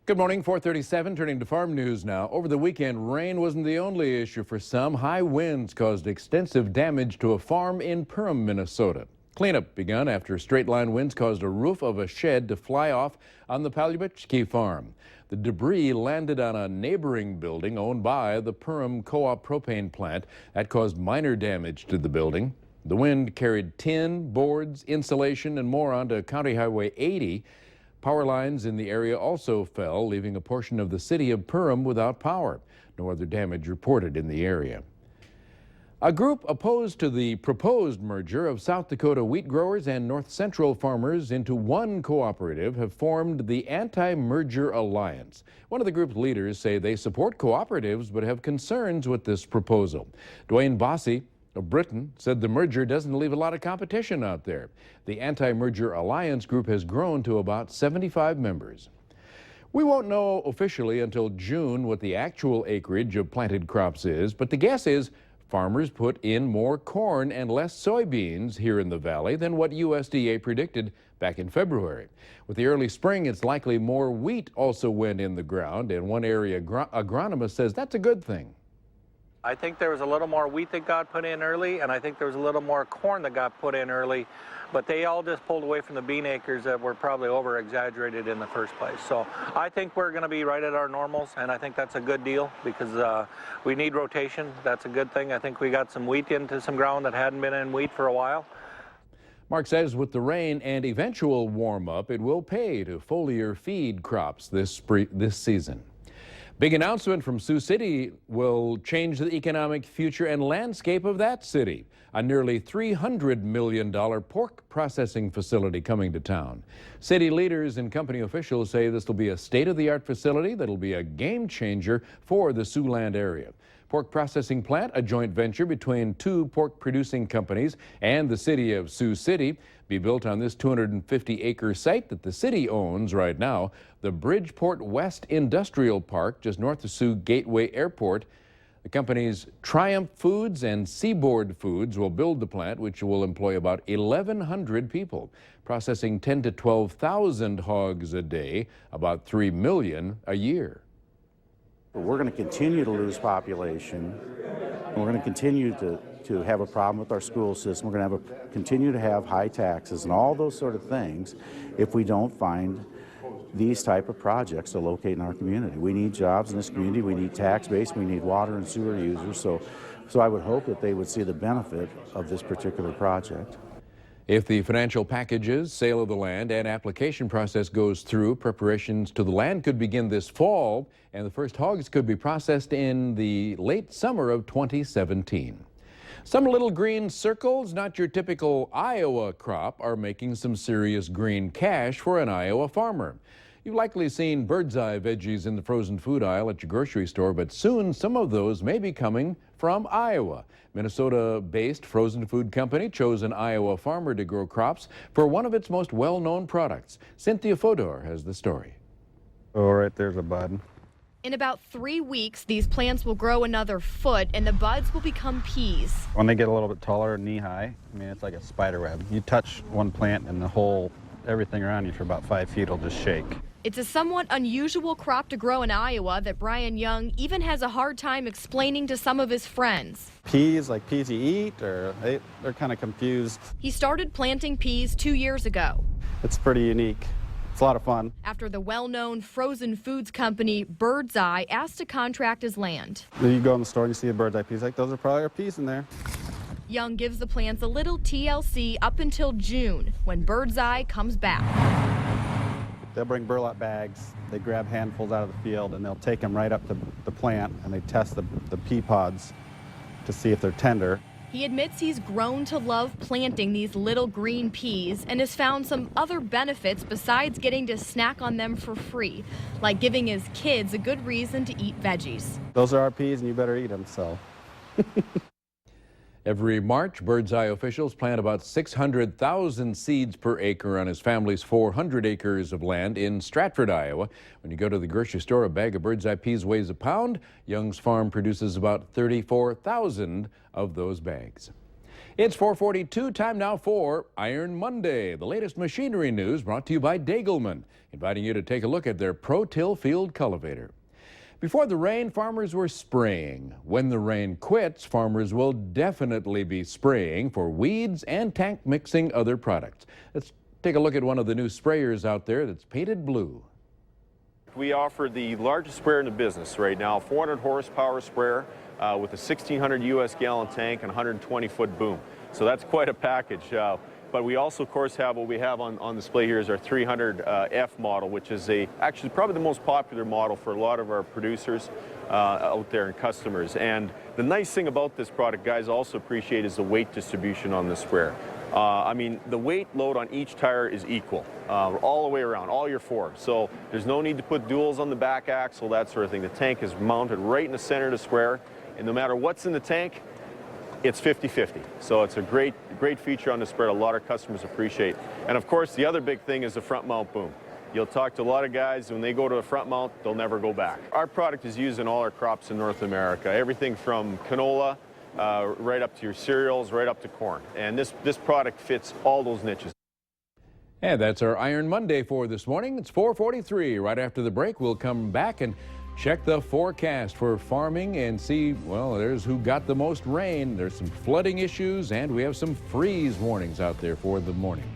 Good morning, 4:37, turning to farm news now. Over the weekend, rain wasn't the only issue for some. High winds caused extensive damage to a farm in Perham, Minnesota. Cleanup began after straight-line winds caused a roof of a shed to fly off on the Palyabitchki farm. The debris landed on a neighboring building owned by the Perham Co-op propane plant. That caused minor damage to the building. The wind carried tin, boards, insulation, and more onto County Highway 80. Power lines in the area also fell, leaving a portion of the city of Perham without power. No other damage reported in the area. A group opposed to the proposed merger of South Dakota wheat growers and North Central farmers into one cooperative have formed the Anti-Merger Alliance. One of the group's leaders say they support cooperatives but have concerns with this proposal. Dwayne Bossy of Britain said the merger doesn't leave a lot of competition out there. The Anti-Merger Alliance group has grown to about 75 members. We won't know officially until June what the actual acreage of planted crops is, but the guess is farmers put in more corn and less soybeans here in the valley than what USDA predicted back in February. With the early spring, it's likely more wheat also went in the ground, and one area agronomist says that's a good thing. I think there was a little more wheat that got put in early, and I think there was a little more corn that got put in early, but they all just pulled away from the bean acres that were probably over-exaggerated in the first place. So I think we're going to be right at our normals, and I think that's a good deal because we need rotation. That's a good thing. I think we got some wheat into some ground that hadn't been in wheat for a while. Mark says with the rain and eventual warm-up, it will pay to foliar feed crops this season. Big announcement from Sioux City will change the economic future and landscape of that city. A nearly $300 million pork processing facility coming to town. City leaders and company officials say this will be a state-of-the-art facility that'll be a game changer for the Siouxland area. Pork processing plant, a joint venture between two pork-producing companies and the city of Sioux City, be built on this 250-acre site that the city owns right now, the Bridgeport West Industrial Park, just north of Sioux Gateway Airport. The companies Triumph Foods and Seaboard Foods will build the plant, which will employ about 1,100 people, processing 10 to 12,000 hogs a day, about 3 million a year. We're going to continue to lose population. We're going to continue to have a problem with our school system. We're going to continue to have high taxes and all those sort of things if we don't find these type of projects to locate in our community. We need jobs in this community. We need tax base. We need water and sewer users. So I would hope that they would see the benefit of this particular project. If the financial packages, sale of the land, and application process goes through, preparations to the land could begin this fall, and the first hogs could be processed in the late summer of 2017. Some little green circles, not your typical Iowa crop, are making some serious green cash for an Iowa farmer. You've likely seen bird's eye veggies in the frozen food aisle at your grocery store, but soon some of those may be coming from Iowa. Minnesota-based frozen food company chose an Iowa farmer to grow crops for one of its most well-known products. Cynthia Fodor has the story. Oh, right there's a bud. In about 3 weeks, these plants will grow another foot and the buds will become peas. When they get a little bit taller, knee-high, I mean, it's like a spider web. You touch one plant and everything around you for about 5 feet will just shake. It's a somewhat unusual crop to grow in Iowa that Brian Young even has a hard time explaining to some of his friends. Peas, like peas you eat, or they're kind of confused. He started planting peas 2 years ago. It's pretty unique. It's a lot of fun. After the well-known frozen foods company Bird's Eye asked to contract his land. You go in the store and you see a bird's eye peas, like those are probably our peas in there. Young gives the plants a little TLC up until June, when Bird's Eye comes back. They'll bring burlap bags, they grab handfuls out of the field, and they'll take them right up to the plant, and they test the pea pods to see if they're tender. He admits he's grown to love planting these little green peas and has found some other benefits besides getting to snack on them for free, like giving his kids a good reason to eat veggies. Those are our peas, and you better eat them, so. Every March, Bird's Eye officials plant about 600,000 seeds per acre on his family's 400 acres of land in Stratford, Iowa. When you go to the grocery store, a bag of Bird's Eye peas weighs a pound. Young's farm produces about 34,000 of those bags. It's 4:42, time now for Iron Monday, the latest machinery news brought to you by Dagelman, inviting you to take a look at their Pro-Till field cultivator. Before the rain, farmers were spraying. When the rain quits, farmers will definitely be spraying for weeds and tank mixing other products. Let's take a look at one of the new sprayers out there that's painted blue. We offer the largest sprayer in the business right now, 400 horsepower sprayer with a 1,600 US gallon tank and 120-foot boom. So that's quite a package. But we also, of course, have what we have on display here is our 300F model, which is actually probably the most popular model for a lot of our producers out there and customers. And the nice thing about this product, guys also appreciate, is the weight distribution on the sprayer. I mean, the weight load on each tire is equal, all the way around, all your four. So there's no need to put duals on the back axle, that sort of thing. The tank is mounted right in the center of the sprayer, and no matter what's in the tank, it's 50-50. So it's a great feature on the sprayer a lot of customers appreciate. And of course, the other big thing is the front mount boom. You'll talk to a lot of guys, when they go to a front mount, they'll never go back. Our product is used in all our crops in North America, everything from canola, right up to your cereals, right up to corn. And this product fits all those niches. And that's our Iron Monday for this morning. It's 4:43. Right after the break, we'll come back and check the forecast for farming and see, well, there's who got the most rain. There's some flooding issues, and we have some freeze warnings out there for the morning.